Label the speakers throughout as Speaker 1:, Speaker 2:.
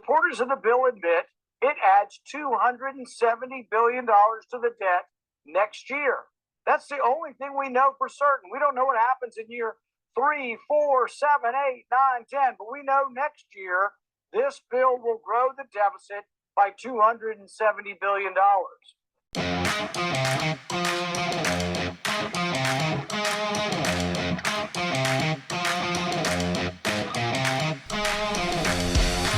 Speaker 1: Supporters of the bill admit it adds $270 billion to the debt next year. That's the only thing we know for certain. We don't know what happens in year 3, 4, 7, 8, 9, 10, but we know next year this bill will grow the deficit by $270 billion.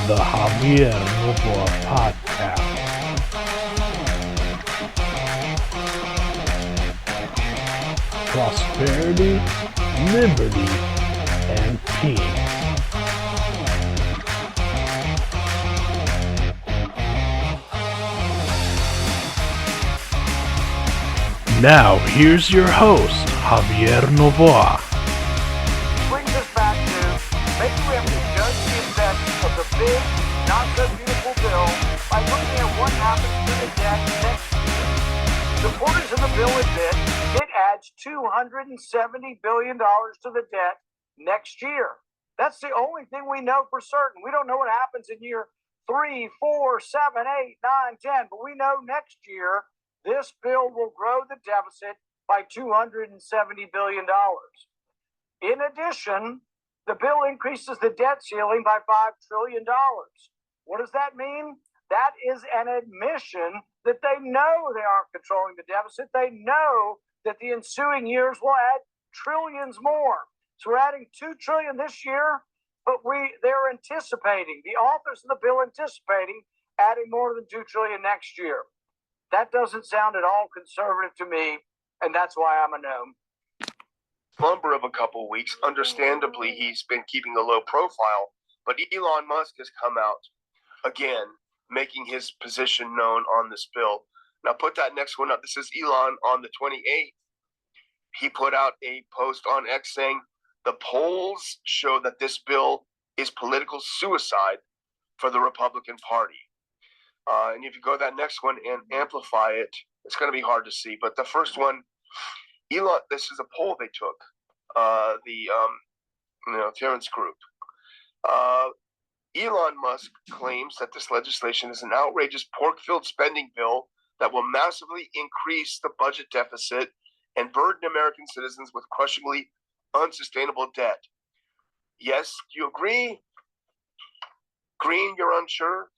Speaker 2: The Javier Novoa Podcast. Prosperity, liberty, and peace. Now, here's your host, Javier Novoa.
Speaker 1: Brings us back to maybe we have to judge the effects of the big, not so beautiful bill by looking at what happens to the debt next year. Supporters of the bill admit it adds $270 billion to the debt next year. That's the only thing we know for certain. We don't know what happens in year 3, 4, 7, 8, 9, 10, but we know next year this bill will grow the deficit by $270 billion. In addition, the bill increases the debt ceiling by $5 trillion. What does that mean? That is an admission that they know they aren't controlling the deficit. They know that the ensuing years will add trillions more. So we're adding $2 trillion this year, but they're anticipating, the authors of the bill anticipating adding more than $2 trillion next year. That doesn't sound at all conservative to me, and that's why I'm a gnome.
Speaker 3: Slumber of a couple of weeks. Understandably, he's been keeping a low profile, but Elon Musk has come out again, making his position known on this bill. Now, put that next one up. This is Elon on the 28th. He put out a post on X saying, the polls show that this bill is political suicide for the Republican Party. And if you go to that next one and amplify it, it's going to be hard to see. But the first one, Elon, this is a poll they took, Terrence Group. Elon Musk claims that this legislation is an outrageous pork-filled spending bill that will massively increase the budget deficit and burden American citizens with crushingly unsustainable debt. Yes, do you agree? Green, you're unsure.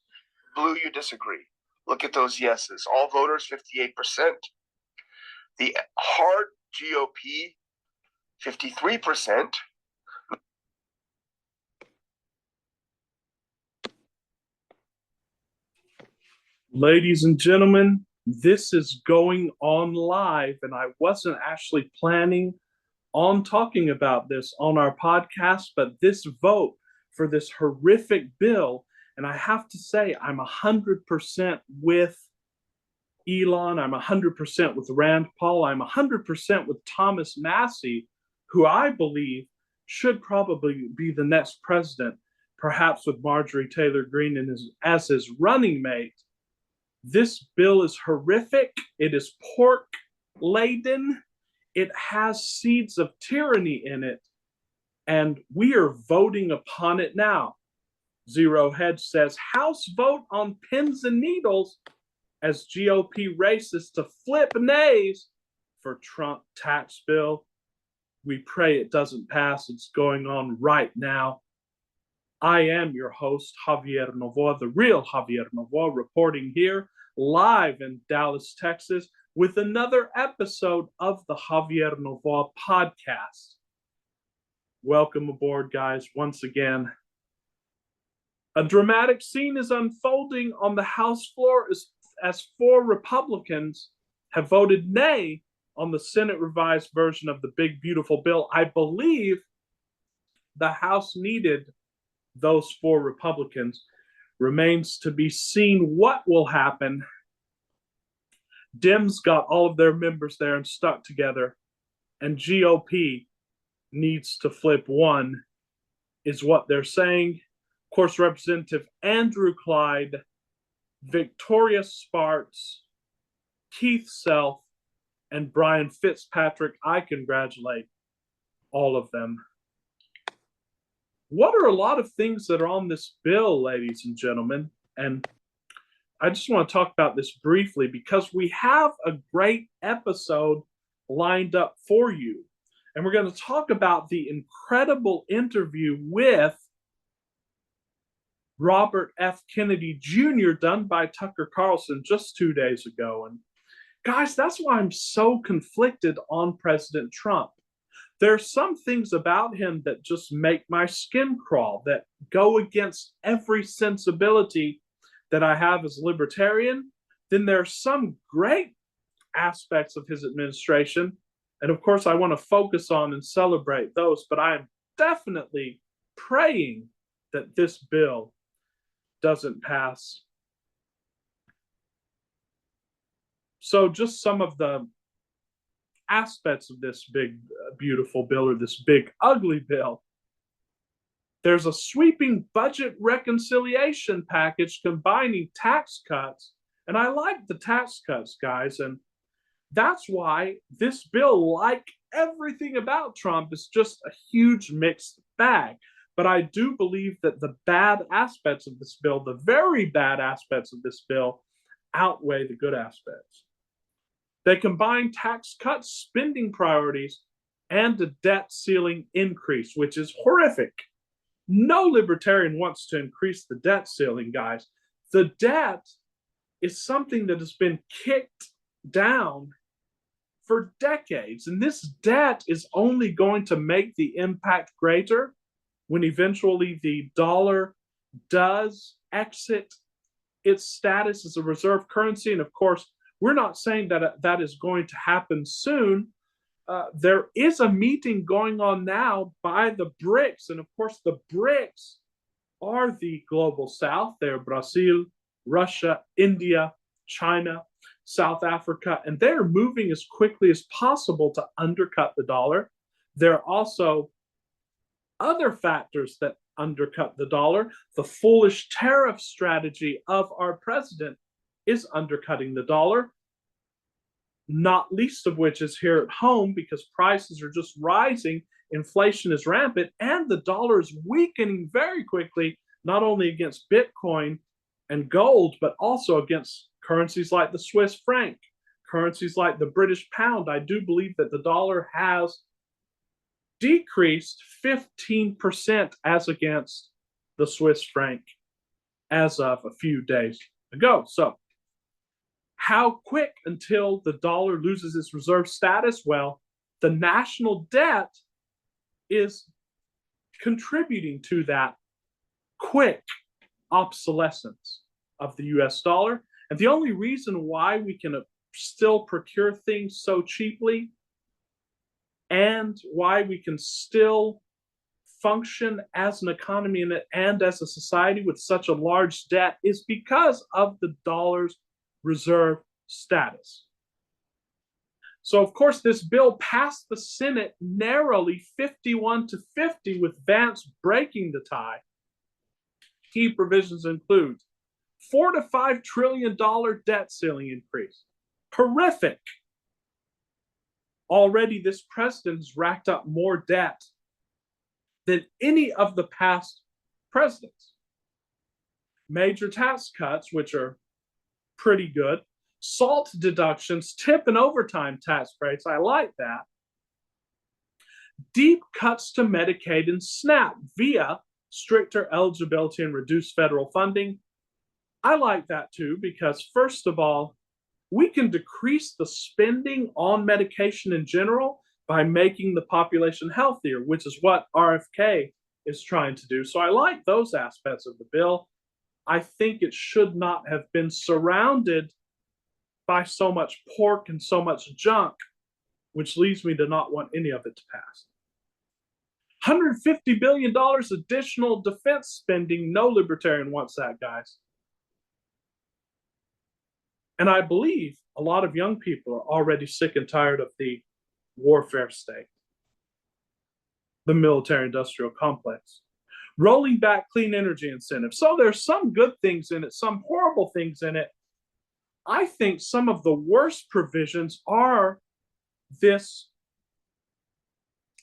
Speaker 3: Blue, you disagree. Look at those yeses. All voters, 58%. The hard GOP, 53%.
Speaker 2: Ladies and gentlemen, this is going on live, and I wasn't actually planning on talking about this on our podcast, but this vote for this horrific bill, and I have to say, I'm 100% with Elon, I'm 100% with Rand Paul, I'm 100% with Thomas Massie, who I believe should probably be the next president, perhaps with Marjorie Taylor Greene as his running mate. This bill is horrific. It is pork-laden. It has seeds of tyranny in it, and we are voting upon it now. Zero Hedge says, House vote on pins and needles as GOP races to flip nays for Trump tax bill. We pray it doesn't pass. It's going on right now. I am your host, Javier Novoa, the real Javier Novoa, reporting here live in Dallas, Texas, with another episode of the Javier Novoa Podcast. Welcome aboard, guys, once again. A dramatic scene is unfolding on the House floor as 4 Republicans have voted nay on the Senate revised version of the big, beautiful bill. I believe the House needed those 4 Republicans. Remains to be seen what will happen. Dems got all of their members there and stuck together, and GOP needs to flip one, is what they're saying. Of course, Representative Andrew Clyde, Victoria Sparks, Keith Self, and Brian Fitzpatrick. I congratulate all of them. what are a lot of things that are on this bill, ladies and gentlemen? And I just want to talk about this briefly because we have a great episode lined up for you. And we're going to talk about the incredible interview with Robert F. Kennedy Jr. done by Tucker Carlson just 2 days ago. And guys, that's why I'm so conflicted on President Trump. There are some things about him that just make my skin crawl, that go against every sensibility that I have as a libertarian. Then there are some great aspects of his administration. And of course, I want to focus on and celebrate those, but I am definitely praying that this bill doesn't pass. So just some of the aspects of this big, beautiful bill, or this big, ugly bill. There's a sweeping budget reconciliation package combining tax cuts. And I like the tax cuts, guys. And that's why this bill, like everything about Trump, is just a huge mixed bag. But I do believe that the bad aspects of this bill, the very bad aspects of this bill, outweigh the good aspects. They combine tax cuts, spending priorities, and a debt ceiling increase, which is horrific. No libertarian wants to increase the debt ceiling, guys. The debt is something that has been kicked down for decades, and this debt is only going to make the impact greater when eventually the dollar does exit its status as a reserve currency. And of course, we're not saying that that is going to happen soon. There is a meeting going on now by the BRICS. And of course, the BRICS are the global south. They're Brazil, Russia, India, China, South Africa, and they're moving as quickly as possible to undercut the dollar. There are also other factors that undercut the dollar. The foolish tariff strategy of our president is undercutting the dollar, not least of which is here at home, because prices are just rising, inflation is rampant, and the dollar is weakening very quickly, not only against Bitcoin and gold, but also against currencies like the Swiss franc, currencies like the British pound. I do believe that the dollar has decreased 15% as against the Swiss franc as of a few days ago. So how quick until the dollar loses its reserve status? Well, the national debt is contributing to that quick obsolescence of the US dollar. And the only reason why we can still procure things so cheaply and why we can still function as an economy and as a society with such a large debt is because of the dollar's reserve status. So, of course, this bill passed the Senate narrowly 51-50, with Vance breaking the tie. Key provisions include $4 to $5 trillion debt ceiling increase. Horrific. Already, this president has racked up more debt than any of the past presidents. Major tax cuts, which are pretty good. SALT deductions, tip and overtime tax breaks. I like that. Deep cuts to Medicaid and SNAP via stricter eligibility and reduced federal funding. I like that too, because first of all, we can decrease the spending on medication in general by making the population healthier, which is what RFK is trying to do. So I like those aspects of the bill. I think it should not have been surrounded by so much pork and so much junk, which leads me to not want any of it to pass. $150 billion additional defense spending. No libertarian wants that, guys. And I believe a lot of young people are already sick and tired of the warfare state, the military-industrial complex. Rolling back clean energy incentives. So there's some good things in it, some horrible things in it. I think some of the worst provisions are this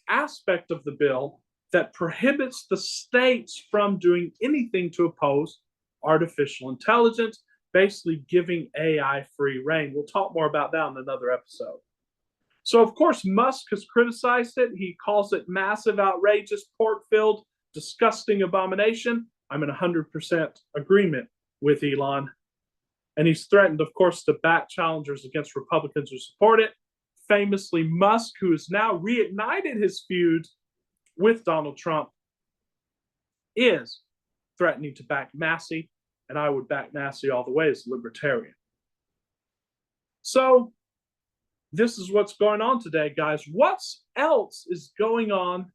Speaker 2: aspect of the bill that prohibits the states from doing anything to oppose artificial intelligence, basically giving AI free reign. We'll talk more about that in another episode. So, of course, Musk has criticized it. He calls it massive, outrageous, pork-filled, disgusting abomination. I'm in 100% agreement with Elon. And he's threatened, of course, to back challengers against Republicans who support it. Famously, Musk, who has now reignited his feud with Donald Trump, is threatening to back Massey, and I would back Massey all the way as a libertarian. So, this is what's going on today, guys. What else is going on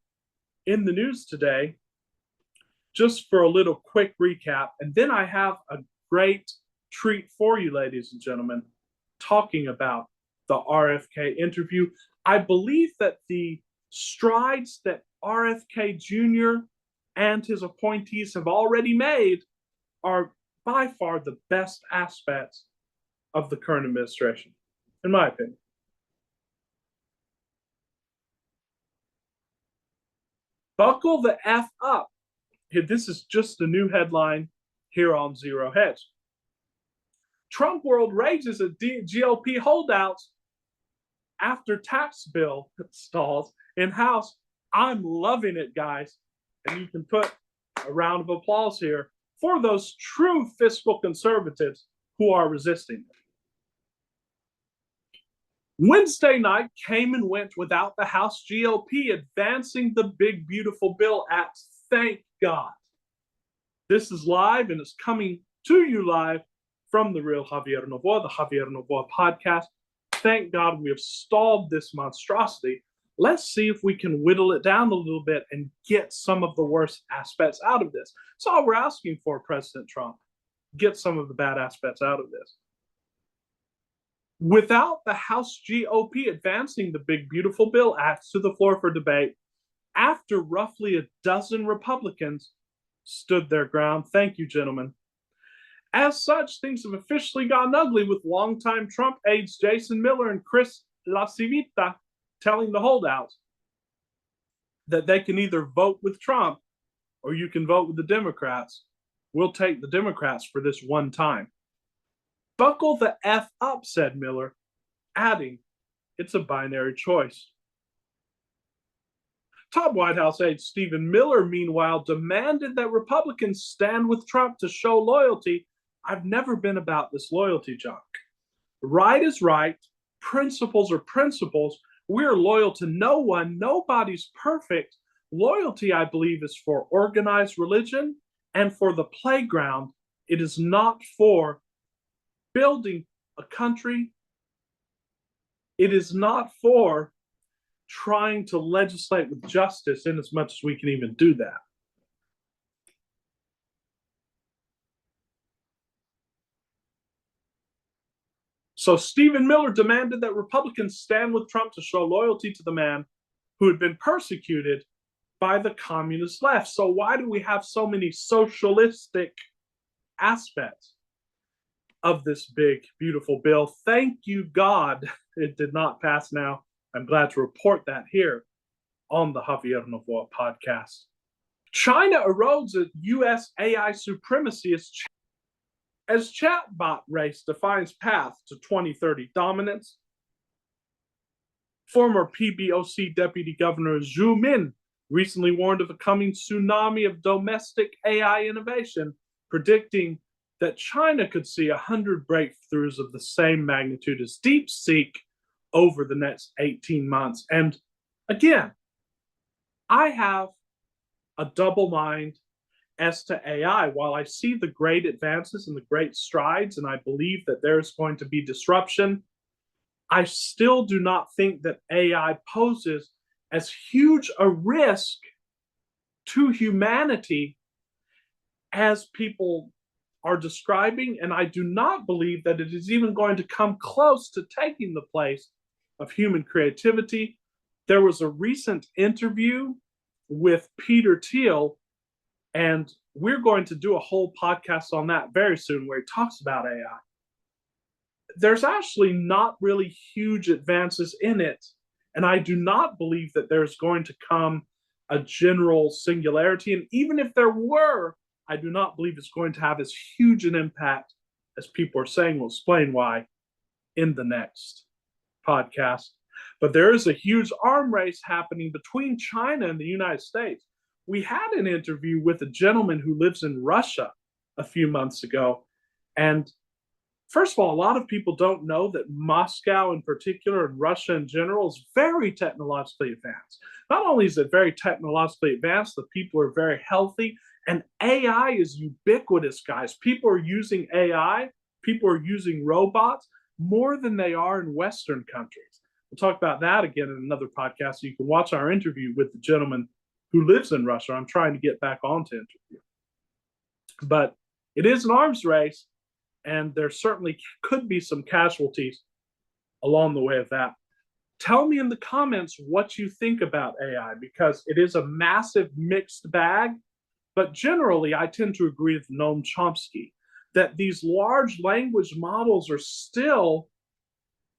Speaker 2: in the news today? Just for a little quick recap, and then I have a great treat for you, ladies and gentlemen, talking about the RFK interview. I believe that the strides that RFK Jr. and his appointees have already made are by far the best aspects of the current administration, in my opinion. Buckle the F up. This is just a new headline here on Zero Hedge. Trump world rages at GOP holdouts after tax bill stalls in House. I'm loving it, guys. And you can put a round of applause here for those true fiscal conservatives who are resisting it. Wednesday night came and went without the House GOP advancing the big, beautiful bill Act. Thank God. This is live and it's coming to you live from the real Javier Novoa, the Javier Novoa Podcast. Thank God we have stalled this monstrosity. Let's see if we can whittle it down a little bit and get some of the worst aspects out of this. That's all we're asking for, President Trump. Get some of the bad aspects out of this. Without the House GOP advancing the big, beautiful bill Act to the floor for debate, after roughly a dozen Republicans stood their ground. Thank you, gentlemen. As such, things have officially gotten ugly with longtime Trump aides Jason Miller and Chris LaCivita telling the holdouts that they can either vote with Trump or you can vote with the Democrats. We'll take the Democrats for this one time. Buckle the F up, said Miller, adding, it's a binary choice. Top White House aide Stephen Miller, meanwhile, demanded that Republicans stand with Trump to show loyalty. I've never been about this loyalty junk. Right is right. Principles are principles. We're loyal to no one. Nobody's perfect. Loyalty, I believe, is for organized religion and for the playground. It is not for building a country. It is not for trying to legislate with justice in as much as we can even do that. So Stephen Miller demanded that Republicans stand with Trump to show loyalty to the man who had been persecuted by the communist left. So why do we have so many socialistic aspects of this big, beautiful bill? Thank you, God, it did not pass now. I'm glad to report that here on the Javier Novoa Podcast. China erodes a U.S. AI supremacy as chatbot race defines path to 2030 dominance. Former PBOC Deputy Governor Zhu Min recently warned of a coming tsunami of domestic AI innovation, predicting that China could see 100 breakthroughs of the same magnitude as DeepSeek over the next 18 months. And again, I have a double mind as to AI. While I see the great advances and the great strides, and I believe that there's going to be disruption, I still do not think that AI poses as huge a risk to humanity as people are describing, and I do not believe that it is even going to come close to taking the place of human creativity. There was a recent interview with Peter Thiel, and we're going to do a whole podcast on that very soon where he talks about AI. There's actually not really huge advances in it, and I do not believe that there's going to come a general singularity. And even if there were, I do not believe it's going to have as huge an impact as people are saying. We'll explain why in the next podcast. But there is a huge arm race happening between China and the United States. We had an interview with a gentleman who lives in Russia a few months ago. And first of all, a lot of people don't know that Moscow in particular and Russia in general is very technologically advanced. Not only is it very technologically advanced, the people are very healthy, and AI is ubiquitous, guys. People are using AI, people are using robots more than they are in Western countries. We'll talk about that again in another podcast. So you can watch our interview with the gentleman who lives in Russia. I'm trying to get back on to interview. But it is an arms race, and there certainly could be some casualties along the way of that. Tell me in the comments what you think about AI, because it is a massive mixed bag. But generally, I tend to agree with Noam Chomsky that these large language models are still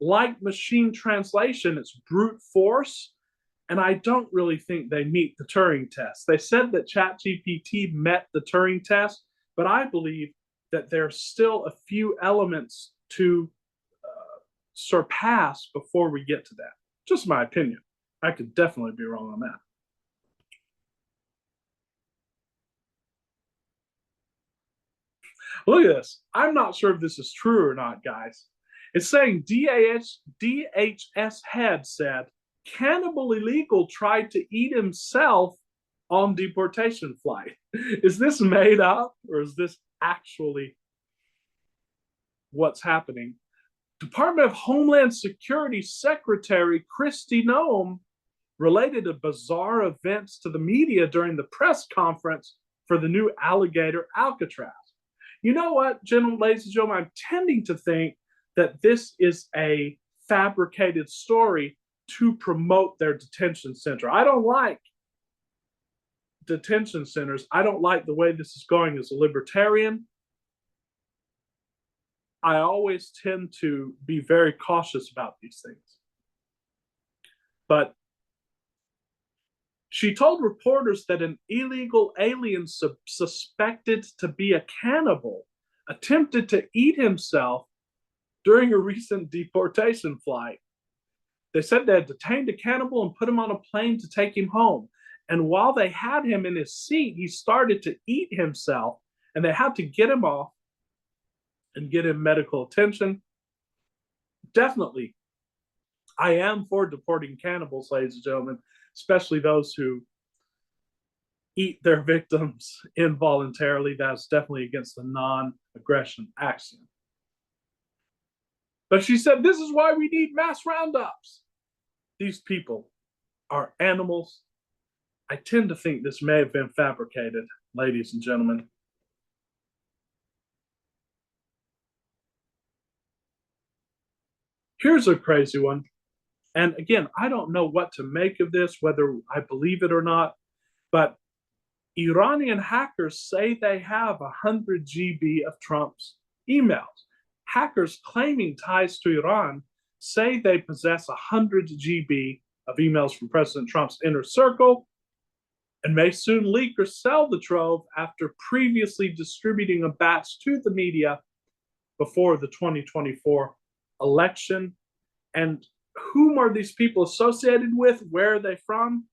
Speaker 2: like machine translation. It's brute force. And I don't really think they meet the Turing test. They said that ChatGPT met the Turing test, but I believe that there's still a few elements to surpass before we get to that. Just my opinion. I could definitely be wrong on that. Look at this. I'm not sure if this is true or not, guys. It's saying DHS head said, cannibal illegal tried to eat himself on deportation flight. Is this made up, or is this actually what's happening? Department of Homeland Security Secretary Kristi Noem related to bizarre events to the media during the press conference for the new alligator Alcatraz. You know what, ladies and gentlemen, I'm tending to think that this is a fabricated story to promote their detention center. I don't like detention centers. I don't like the way this is going as a libertarian. I always tend to be very cautious about these things. But she told reporters that an illegal alien suspected to be a cannibal attempted to eat himself during a recent deportation flight. They said they had detained a cannibal and put him on a plane to take him home. And while they had him in his seat, he started to eat himself, and they had to get him off and get him medical attention. Definitely, I am for deporting cannibals, ladies and gentlemen, especially those who eat their victims involuntarily. That's definitely against the non-aggression axiom. But she said, this is why we need mass roundups. These people are animals. I tend to think this may have been fabricated, ladies and gentlemen. Here's a crazy one. And again, I don't know what to make of this, whether I believe it or not, but Iranian hackers say they have 100 GB of Trump's emails. Hackers claiming ties to Iran say they possess 100 GB of emails from President Trump's inner circle and may soon leak or sell the trove after previously distributing a batch to the media before the 2024 election. And whom are these people associated with? Where are they from?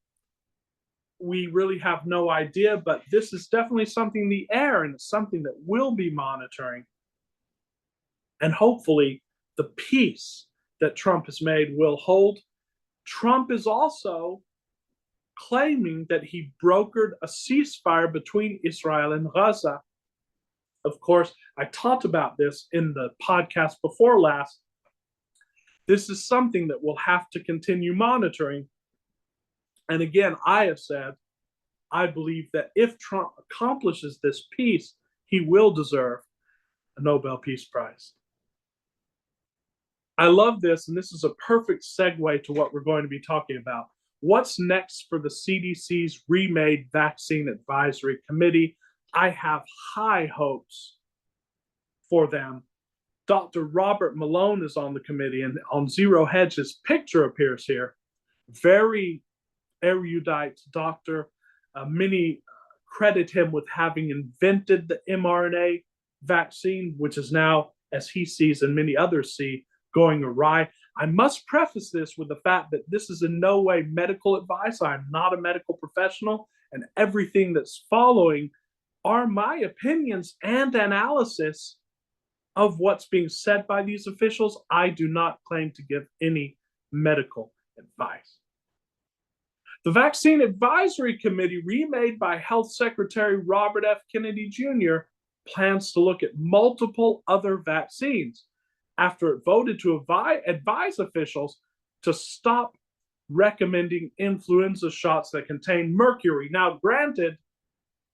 Speaker 2: We really have no idea, but this is definitely something in the air, and it's something that we'll be monitoring. And hopefully the peace that Trump has made will hold. Trump is also claiming that he brokered a ceasefire between Israel and Gaza. Of course, I talked about this in the podcast before last. This is something that we'll have to continue monitoring. And again, I have said, I believe that if Trump accomplishes this peace, he will deserve a Nobel Peace Prize. I love this, and this is a perfect segue to what we're going to be talking about. What's next for the CDC's remade Vaccine Advisory Committee? I have high hopes for them. Dr. Robert Malone is on the committee, and on Zero Hedge, his picture appears here. Very erudite doctor. Many credit him with having invented the mRNA vaccine, which is now, as he sees and many others see, going awry. I must preface this with the fact that this is in no way medical advice. I'm not a medical professional, and everything that's following are my opinions and analysis of what's being said by these officials. I do not claim to give any medical advice. The Vaccine Advisory Committee, remade by Health Secretary Robert F. Kennedy Jr., plans to look at multiple other vaccines after it voted to advise officials to stop recommending influenza shots that contain mercury. Now, granted,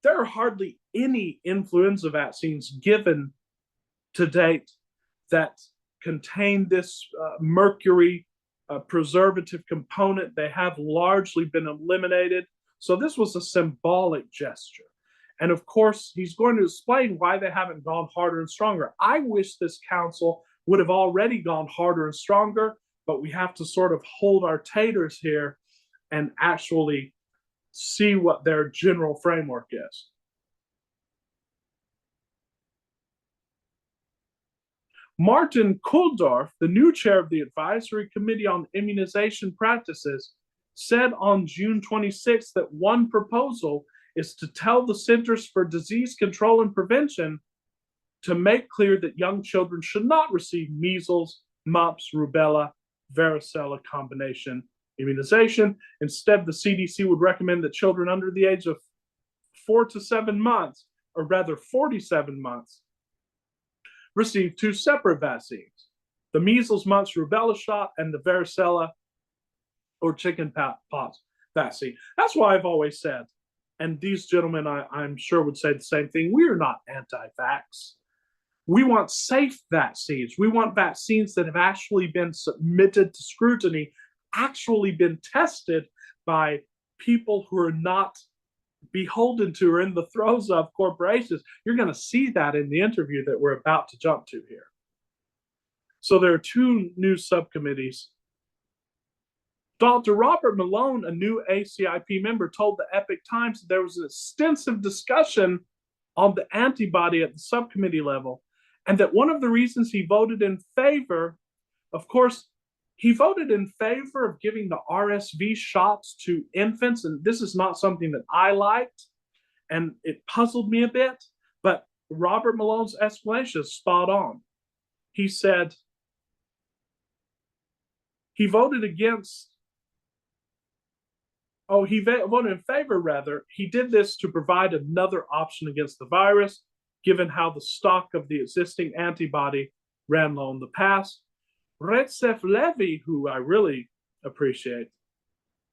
Speaker 2: there are hardly any influenza vaccines given to date that contain this mercury preservative component. They have largely been eliminated. So this was a symbolic gesture. And of course, he's going to explain why they haven't gone harder and stronger. I wish this council would have already gone harder and stronger, but we have to sort of hold our taters here and actually see what their general framework is. Martin Kulldorff, the new chair of the Advisory Committee on Immunization Practices, said on June 26 that one proposal is to tell the Centers for Disease Control and Prevention to make clear that young children should not receive measles, mumps, rubella, varicella combination immunization. Instead, the CDC would recommend that children under the age of 4 to 7 months, or rather 47 months, receive two separate vaccines: the measles, mumps, rubella shot, and the varicella or chickenpox vaccine. That's why I've always said, and these gentlemen I'm sure would say the same thing, we are not anti-vax. We want safe vaccines. We want vaccines that have actually been submitted to scrutiny, actually been tested by people who are not beholden to or in the throes of corporations. You're going to see that in the interview that we're about to jump to here. So there are two new subcommittees. Dr. Robert Malone, a new ACIP member, told the Epoch Times that there was an extensive discussion on the antibody at the subcommittee level, and that one of the reasons he voted in favor, of course, he voted in favor of giving the RSV shots to infants, and this is not something that I liked, and it puzzled me a bit, but Robert Malone's explanation is spot on. He said he voted against, he voted in favor, rather. He did this to provide another option against the virus, given how the stock of the existing antibody ran low in the past. Recep Levy, who I really appreciate,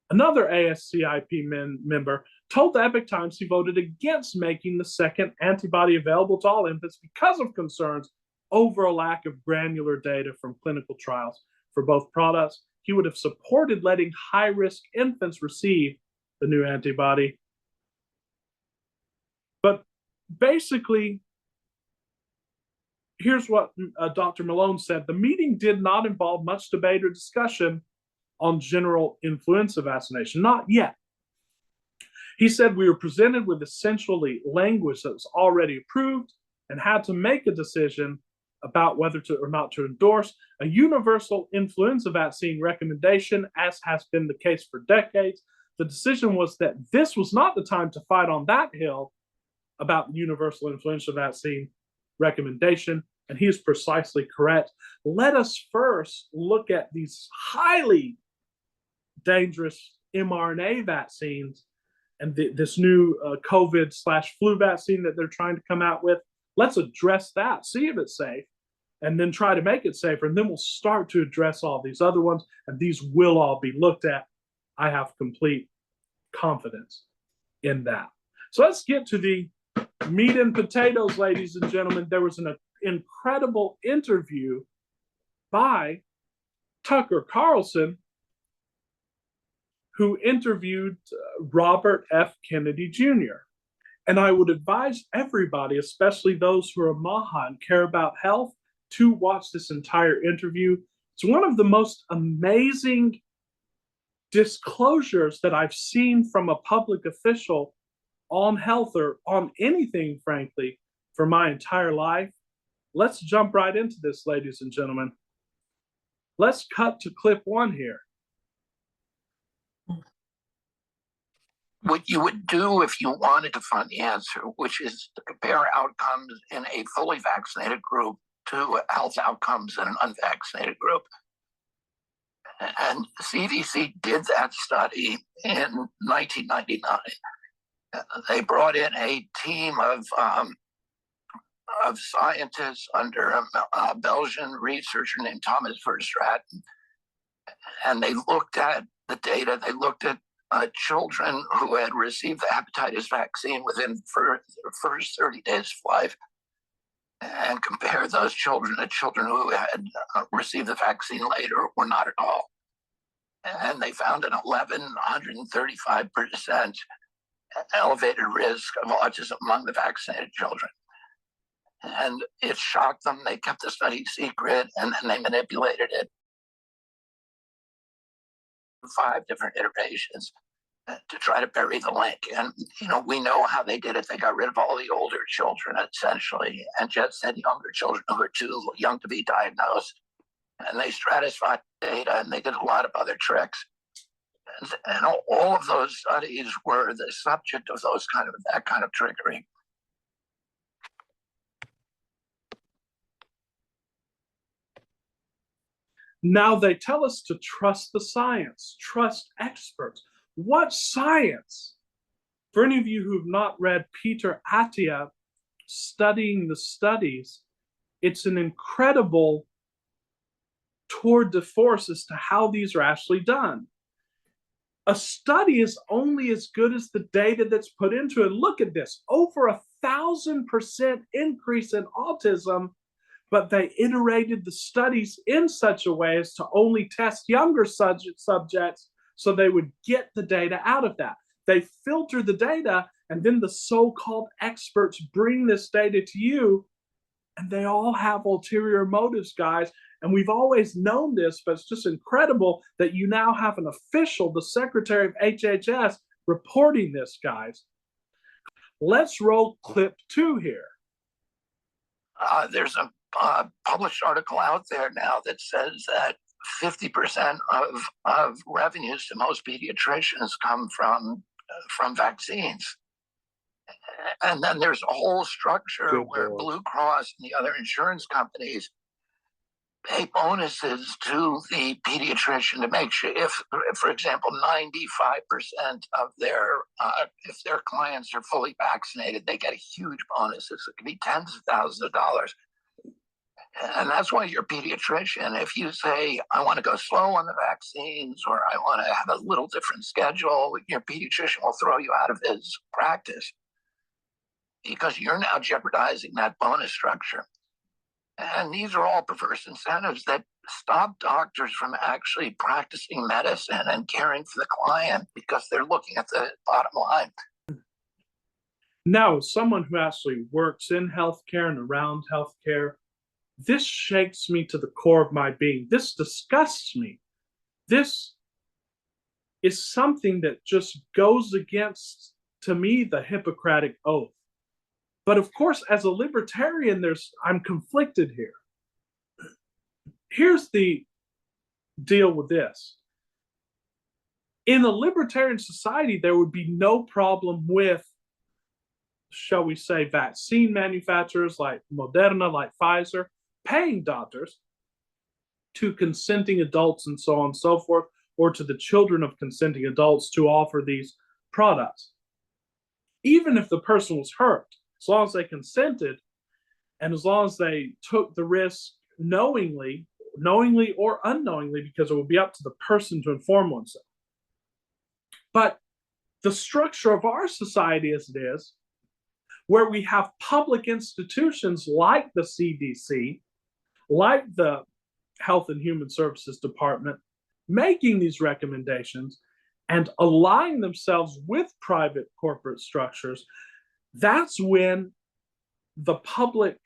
Speaker 2: another ASCIP member, told the Epoch Times he voted against making the second antibody available to all infants because of concerns over a lack of granular data from clinical trials for both products. He would have supported letting high-risk infants receive the new antibody. But basically, here's what Dr. Malone said. The meeting did not involve much debate or discussion on general influenza vaccination. Not yet. He said we were presented with essentially language that was already approved and had to make a decision about whether to or not to endorse a universal influenza vaccine recommendation, as has been the case for decades. The decision was that this was not the time to fight on that hill about the universal influenza vaccine recommendation, and he is precisely correct. Let us first look at these highly dangerous mRNA vaccines and this new COVID/flu vaccine that they're trying to come out with. Let's address that, see if it's safe, and then try to make it safer. And then we'll start to address all these other ones, and these will all be looked at. I have complete confidence in that. So let's get to the meat and potatoes, ladies and gentlemen. There was an incredible interview by Tucker Carlson, who interviewed Robert F. Kennedy Jr. And I would advise everybody, especially those who are Maha and care about health, to watch this entire interview. It's one of the most amazing disclosures that I've seen from a public official on health or on anything, frankly, for my entire life. Let's jump right into this, ladies and gentlemen. Let's cut to clip 1 here.
Speaker 4: What you would do if you wanted to find the answer, which is to compare outcomes in a fully vaccinated group to health outcomes in an unvaccinated group. And the CDC did that study in 1999. They brought in a team of scientists under a Belgian researcher named Thomas Verstraeten, and they looked at the data. They looked at children who had received the hepatitis vaccine within the first 30 days of life, and compared those children to children who had received the vaccine later or not at all. And they found an 1,135% elevated risk of autism among the vaccinated children. And it shocked them. They kept the study secret, and then they manipulated it 5 different iterations to try to bury the link. And, we know how they did it. They got rid of all the older children, essentially, and just had younger children who were too young to be diagnosed. And they stratified data, and they did a lot of other tricks. And all of those studies were the subject of that kind of trickery.
Speaker 2: Now they tell us to trust the science, trust experts. What science? For any of you who've not read Peter Attia, Studying the Studies, it's an incredible tour de force as to how these are actually done. A study is only as good as the data that's put into it. Look at this, over 1,000% increase in autism, but they iterated the studies in such a way as to only test younger subjects so they would get the data out of that. They filter the data, and then the so-called experts bring this data to you, and they all have ulterior motives, guys. And we've always known this, but it's just incredible that you now have an official, the Secretary of HHS, reporting this, guys. Let's roll clip 2 here.
Speaker 4: There's a published article out there now that says that 50% of revenues to most pediatricians come from vaccines. And then there's a whole structure where Blue Cross and the other insurance companies pay bonuses to the pediatrician to make sure if, for example, 95% of if their clients are fully vaccinated, they get a huge bonus. It could be tens of thousands of dollars. And that's why you're a pediatrician. If you say, I want to go slow on the vaccines, or I want to have a little different schedule, your pediatrician will throw you out of his practice because you're now jeopardizing that bonus structure. And these are all perverse incentives that stop doctors from actually practicing medicine and caring for the client because they're looking at the bottom line.
Speaker 2: Now, as someone who actually works in healthcare and around healthcare, this shakes me to the core of my being. This disgusts me. This is something that just goes against, to me, the Hippocratic Oath. But of course, as a libertarian, I'm conflicted here. Here's the deal with this. In a libertarian society, there would be no problem with, shall we say, vaccine manufacturers like Moderna, like Pfizer, paying doctors, to consenting adults and so on and so forth, or to the children of consenting adults to offer these products. Even if the person was hurt, as long as they consented, and as long as they took the risk knowingly or unknowingly, because it will be up to the person to inform oneself. But the structure of our society as it is, where we have public institutions like the CDC, like the Health and Human Services Department, making these recommendations and aligning themselves with private corporate structures, that's when the public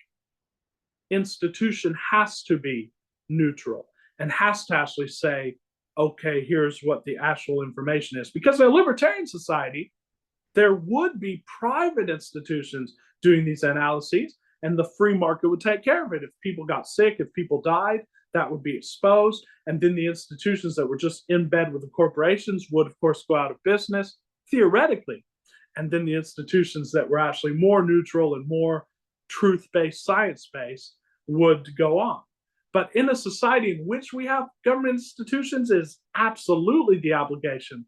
Speaker 2: institution has to be neutral and has to actually say, okay, here's what the actual information is. Because in a libertarian society, there would be private institutions doing these analyses, and the free market would take care of it. If people got sick, if people died, that would be exposed. And then the institutions that were just in bed with the corporations would, of course, go out of business, theoretically. And then the institutions that were actually more neutral and more truth-based, science-based would go on. But in a society in which we have government institutions, it is absolutely the obligation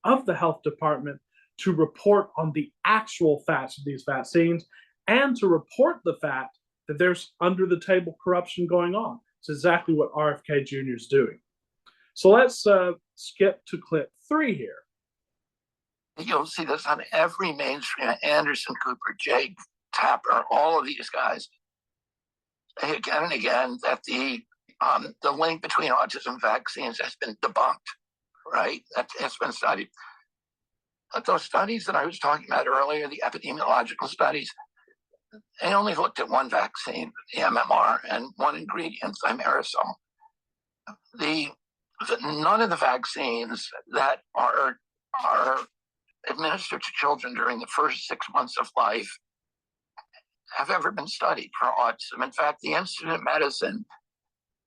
Speaker 2: of the health department to report on the actual facts of these vaccines and to report the fact that there's under-the-table corruption going on. It's exactly what RFK Jr. is doing. So let's skip to clip 3 here.
Speaker 4: You'll see this on every mainstream. Anderson Cooper, Jake Tapper, all of these guys, again and again, that the link between autism and vaccines has been debunked, right? That has been studied. But those studies that I was talking about earlier, the epidemiological studies, they only looked at one vaccine, the MMR, and one ingredient, thimerosal. None of the vaccines that are administered to children during the first 6 months of life have ever been studied for autism. In fact, the Institute of Medicine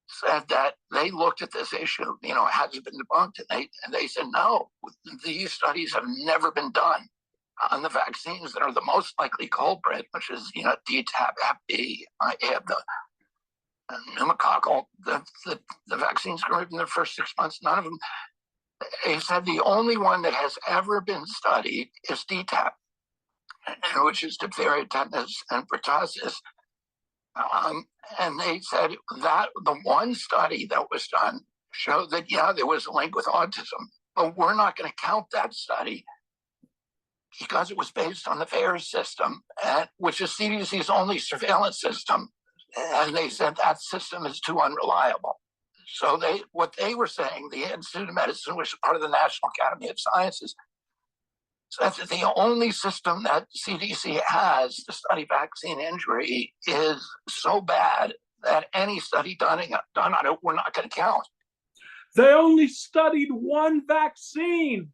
Speaker 4: said that they looked at this issue, has it been debunked? And they said, no, these studies have never been done on the vaccines that are the most likely culprit, which is, DTaP, Hep B, the pneumococcal, the vaccines given in the first 6 months, none of them. They said the only one that has ever been studied is DTaP, which is diphtheria, tetanus, and pertussis. And they said that the one study that was done showed that, there was a link with autism, but we're not going to count that study because it was based on the VAERS system, which is CDC's only surveillance system. And they said that system is too unreliable. So what they were saying, the Institute of Medicine, which is part of the National Academy of Sciences, said that the only system that CDC has to study vaccine injury is so bad that any study done on it, we're not going to count.
Speaker 2: They only studied one vaccine.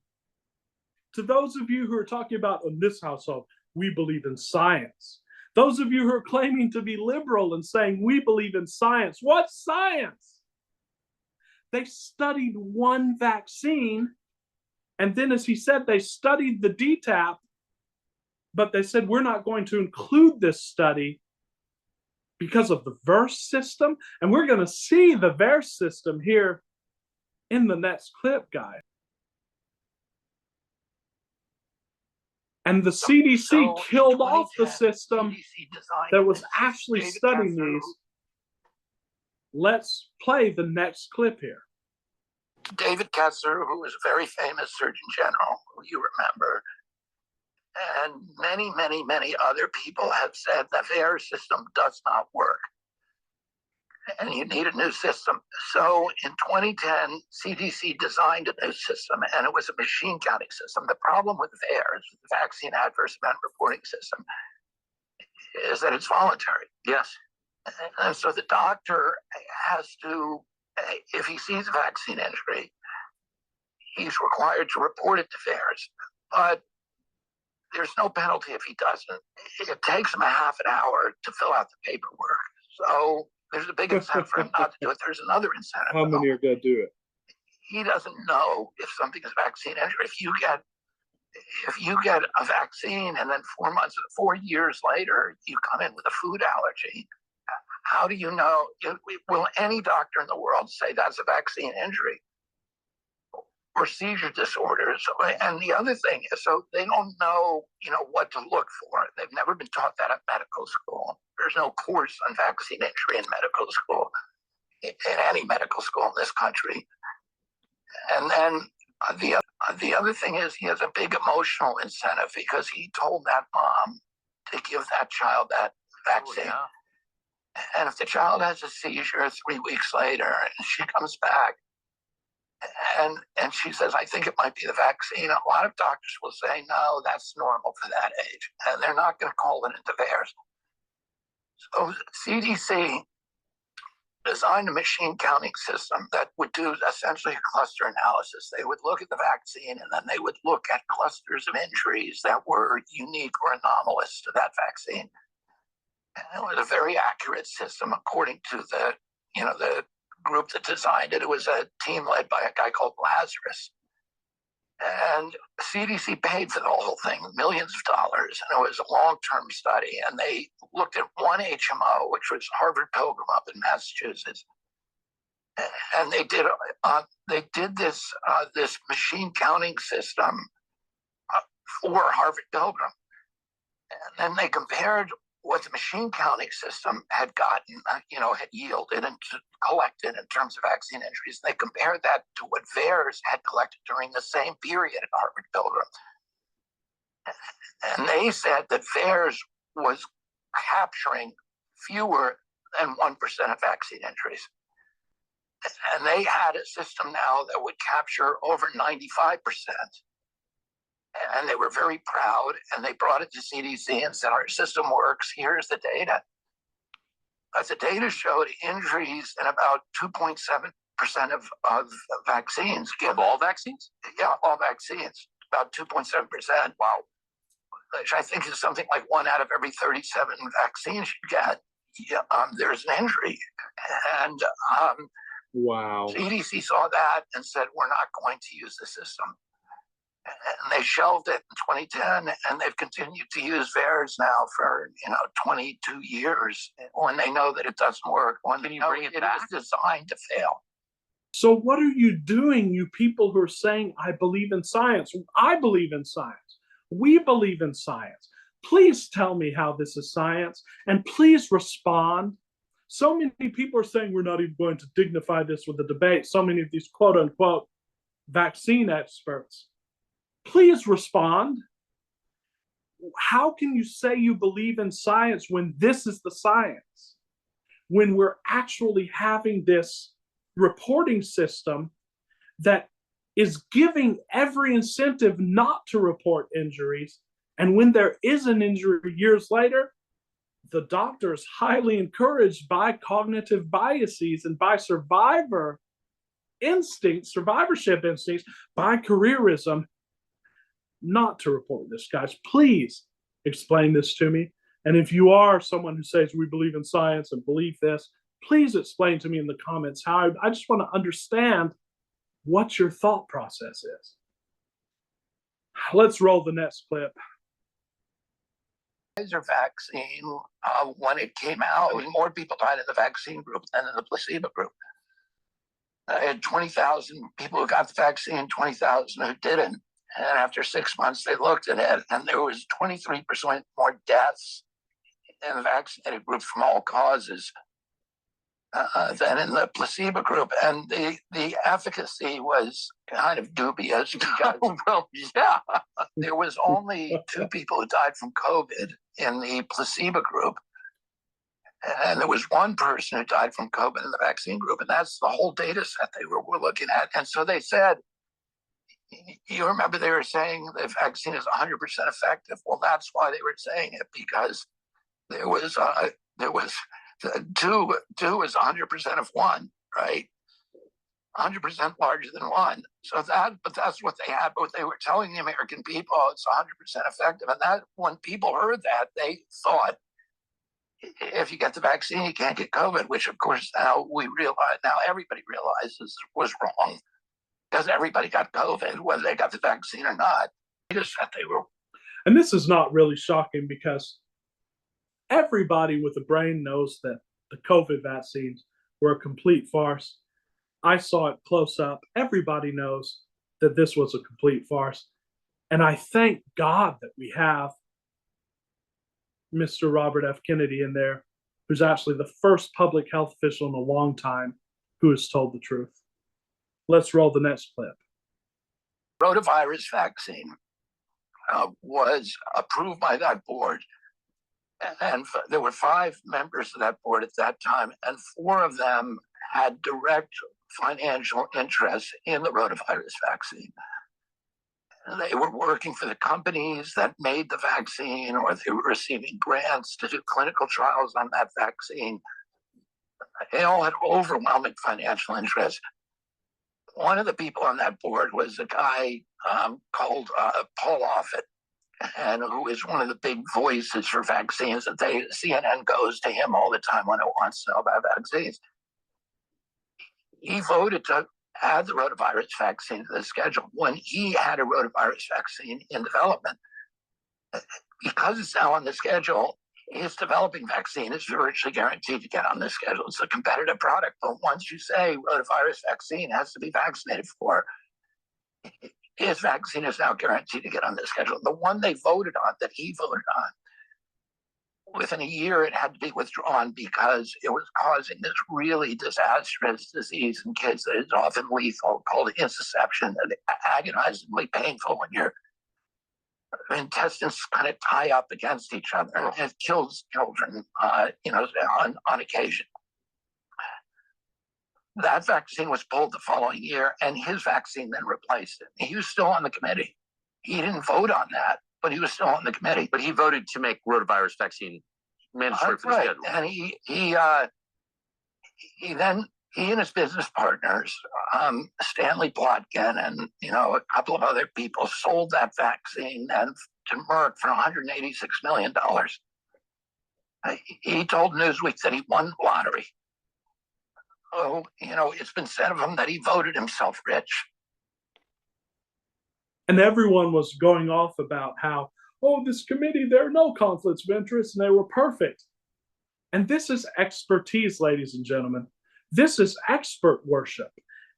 Speaker 2: To those of you who are talking about in this household, we believe in science. Those of you who are claiming to be liberal and saying we believe in science, what science? They studied one vaccine, and then, as he said, they studied the DTaP, but they said we're not going to include this study because of the VAERS system, and we're going to see the VAERS system here in the next clip, guys. And the CDC killed off the system that was actually studying these. Let's play the next clip here.
Speaker 4: David Kessler, who was a very famous Surgeon General, who you remember, and many, many, many other people have said the VAERS system does not work. And you need a new system. So in 2010, CDC designed a new system, and it was a machine counting system. The problem with VAERS, the Vaccine Adverse Event Reporting System, is that it's voluntary. Yes. And so the doctor has to, if he sees a vaccine injury, he's required to report it to VAERS. But there's no penalty if he doesn't. It takes him a half an hour to fill out the paperwork. So there's a big incentive for him not to do it. There's another incentive.
Speaker 2: How many are going to do it?
Speaker 4: He doesn't know if something is vaccine injury. If you get a vaccine and then 4 years later, you come in with a food allergy, how do you know? Will any doctor in the world say that's a vaccine injury? Or seizure disorders? And the other thing is, so they don't know, what to look for. They've never been taught that at medical school. There's no course on vaccine injury in medical school, in any medical school in this country. And then the other thing is he has a big emotional incentive because he told that mom to give that child that vaccine. Oh, yeah. And if the child has a seizure 3 weeks later and she comes back and she says, I think it might be the vaccine, a lot of doctors will say, no, that's normal for that age. And they're not going to call it into VAERS. So CDC designed a machine counting system that would do essentially a cluster analysis. They would look at the vaccine and then they would look at clusters of injuries that were unique or anomalous to that vaccine. And it was a very accurate system according to the group that designed it. It was a team led by a guy called Lazarus. And CDC paid for the whole thing, millions of dollars, and it was a long-term study. And they looked at one HMO, which was Harvard Pilgrim up in Massachusetts, and they did this machine counting system for Harvard Pilgrim, and then they compared what the machine counting system had gotten, had yielded and collected in terms of vaccine injuries. They compared that to what VAERS had collected during the same period at Harvard Pilgrim. And they said that VAERS was capturing fewer than 1% of vaccine injuries. And they had a system now that would capture over 95%. And they were very proud, and they brought it to CDC and said, our system works, here's the data. But the data showed injuries in about 2.7% of vaccines.
Speaker 5: Of all vaccines?
Speaker 4: Yeah, all vaccines, about 2.7%. Wow. Which I think is something like 1 out of every 37 vaccines you get, there's an injury. And
Speaker 2: Wow.
Speaker 4: CDC saw that and said, we're not going to use the system. And they shelved it in 2010, and they've continued to use VAERS now for 22 years when they know that it doesn't work. When
Speaker 5: Can you
Speaker 4: they know
Speaker 5: bring it
Speaker 4: it
Speaker 5: back?
Speaker 4: is designed to fail.
Speaker 2: So what are you doing, you people who are saying, I believe in science? I believe in science. We believe in science. Please tell me how this is science, and please respond. So many people are saying we're not even going to dignify this with a debate. So many of these quote unquote vaccine experts. Please respond. How can you say you believe in science when this is the science? When we're actually having this reporting system that is giving every incentive not to report injuries. And when there is an injury years later, the doctor is highly encouraged by cognitive biases and by survivorship instincts, by careerism, not to report this, guys. Please explain this to me. And if you are someone who says we believe in science and believe this, please explain to me in the comments how. I just want to understand what your thought process is. Let's roll the next clip.
Speaker 4: Pfizer vaccine, when it came out, more people died in the vaccine group than in the placebo group. I had 20,000 people who got the vaccine, 20,000 who didn't. And after 6 months, they looked at it, and there was 23% more deaths in the vaccinated group from all causes than in the placebo group. And the efficacy was kind of dubious because there was only 2 people who died from COVID in the placebo group. And there was 1 person who died from COVID in the vaccine group. And that's the whole data set they were looking at. And so they said, you remember they were saying the vaccine is 100% effective. Well, that's why they were saying it, because there was 2 is 100% of 1, right? 100% larger than 1. So but that's what they had. But they were telling the American people, it's 100% effective. And that when people heard that, they thought, if you get the vaccine, you can't get COVID, which of course now everybody realizes was wrong. Because everybody got COVID, whether they got the vaccine or not. They just said they were.
Speaker 2: And this is not really shocking because everybody with a brain knows that the COVID vaccines were a complete farce. I saw it close up. Everybody knows that this was a complete farce. And I thank God that we have Mr. Robert F. Kennedy in there, who's actually the first public health official in a long time who has told the truth. Let's roll the next clip.
Speaker 4: Rotavirus vaccine was approved by that board. And there were 5 members of that board at that time, and 4 of them had direct financial interest in the rotavirus vaccine. They were working for the companies that made the vaccine, or they were receiving grants to do clinical trials on that vaccine. They all had overwhelming financial interest. One of the people on that board was a guy called Paul Offit, and who is one of the big voices for vaccines. That CNN goes to him all the time when it wants to know about vaccines. He voted to add the rotavirus vaccine to the schedule when he had a rotavirus vaccine in development. Because it's now on the schedule, his developing vaccine is virtually guaranteed to get on the schedule. It's a competitive product, but once you say rotavirus vaccine has to be vaccinated for, his vaccine is now guaranteed to get on the schedule. The one they voted on, that he voted on, within a year it had to be withdrawn because it was causing this really disastrous disease in kids that is often lethal called insusception, and agonizingly painful when your intestines kind of tie up against each other. It kills children, on occasion. That vaccine was pulled the following year, and his vaccine then replaced it. He was still on the committee. He didn't vote on that, but he was still on the committee.
Speaker 5: But he voted to make rotavirus vaccine mandatory for the schedule.
Speaker 4: And he and his business partners, Stanley Plotkin and a couple of other people, sold that vaccine to Merck for $186 million. He told Newsweek that he won the lottery. Oh, it's been said of him that he voted himself rich.
Speaker 2: And everyone was going off about how, this committee, there are no conflicts of interest, and they were perfect. And this is expertise, ladies and gentlemen. This is expert worship.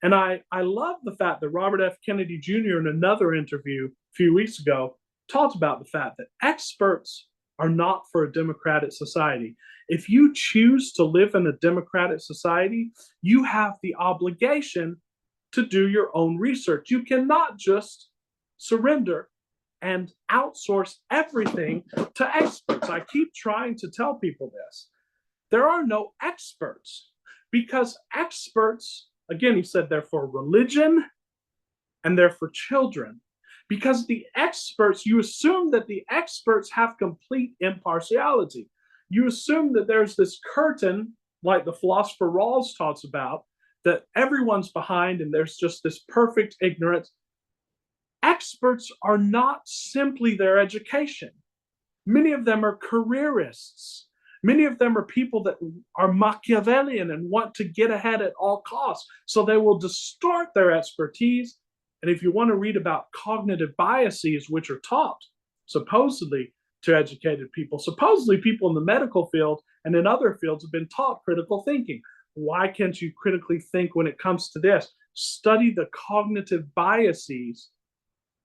Speaker 2: And I love the fact that Robert F. Kennedy Jr. in another interview a few weeks ago talked about the fact that experts are not for a democratic society. If you choose to live in a democratic society, you have the obligation to do your own research. You cannot just surrender and outsource everything to experts. I keep trying to tell people this. There are no experts, because experts, again, he said they're for religion and they're for children. Because the experts, you assume that the experts have complete impartiality. You assume that there's this curtain, like the philosopher Rawls talks about, that everyone's behind and there's just this perfect ignorance. Experts are not simply their education. Many of them are careerists. Many of them are people that are Machiavellian and want to get ahead at all costs. So they will distort their expertise. And if you want to read about cognitive biases, which are taught supposedly to educated people, supposedly people in the medical field and in other fields have been taught critical thinking. Why can't you critically think when it comes to this? Study the cognitive biases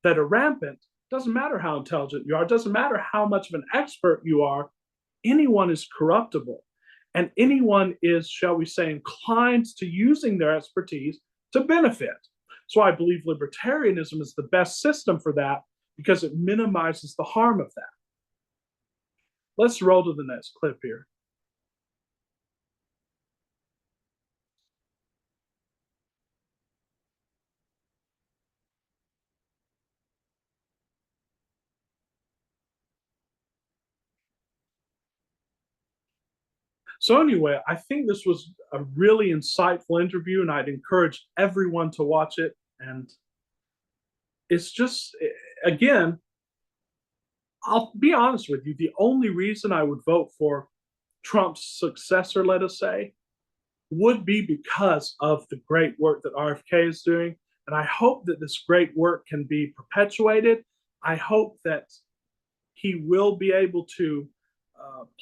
Speaker 2: that are rampant. Doesn't matter how intelligent you are. Doesn't matter how much of an expert you are. Anyone is corruptible. And anyone is, shall we say, inclined to using their expertise to benefit. So I believe libertarianism is the best system for that, because it minimizes the harm of that. Let's roll to the next clip here. So anyway, I think this was a really insightful interview, and I'd encourage everyone to watch it. And it's just, again, I'll be honest with you, the only reason I would vote for Trump's successor, let us say, would be because of the great work that RFK is doing. And I hope that this great work can be perpetuated. I hope that he will be able to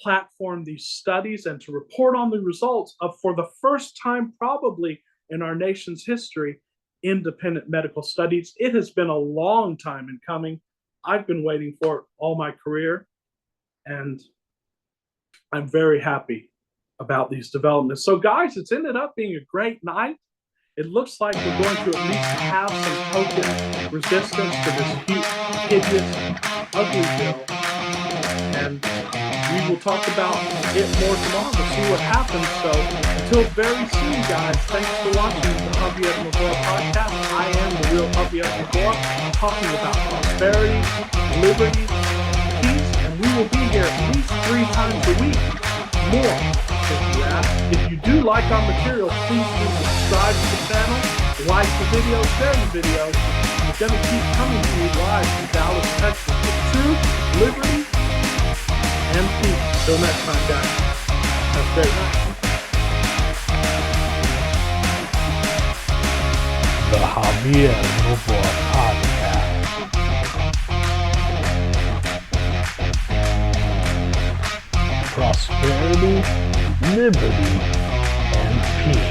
Speaker 2: platform these studies and to report on the results of, for the first time probably in our nation's history, independent medical studies. It has been a long time in coming. I've been waiting for it all my career, and I'm very happy about these developments. So guys, it's ended up being a great night. It looks like we're going to at least have some token resistance to this huge, hideous, ugly bill. And we will talk about it more tomorrow to see what happens. So until very soon, guys, thanks for watching the Javier Novoa Podcast. I am the real Javier Novoa, talking about prosperity, liberty, peace, and we will be here at least 3 times a week more. if you ask. If you do like our material, please do subscribe to the channel, like the video, share the video. We're going to keep coming to you live from Dallas, Texas with truth, liberty, and peace. Till next time, guys. Have a great night.
Speaker 6: The Javier Novoa Podcast. Prosperity, liberty, and peace.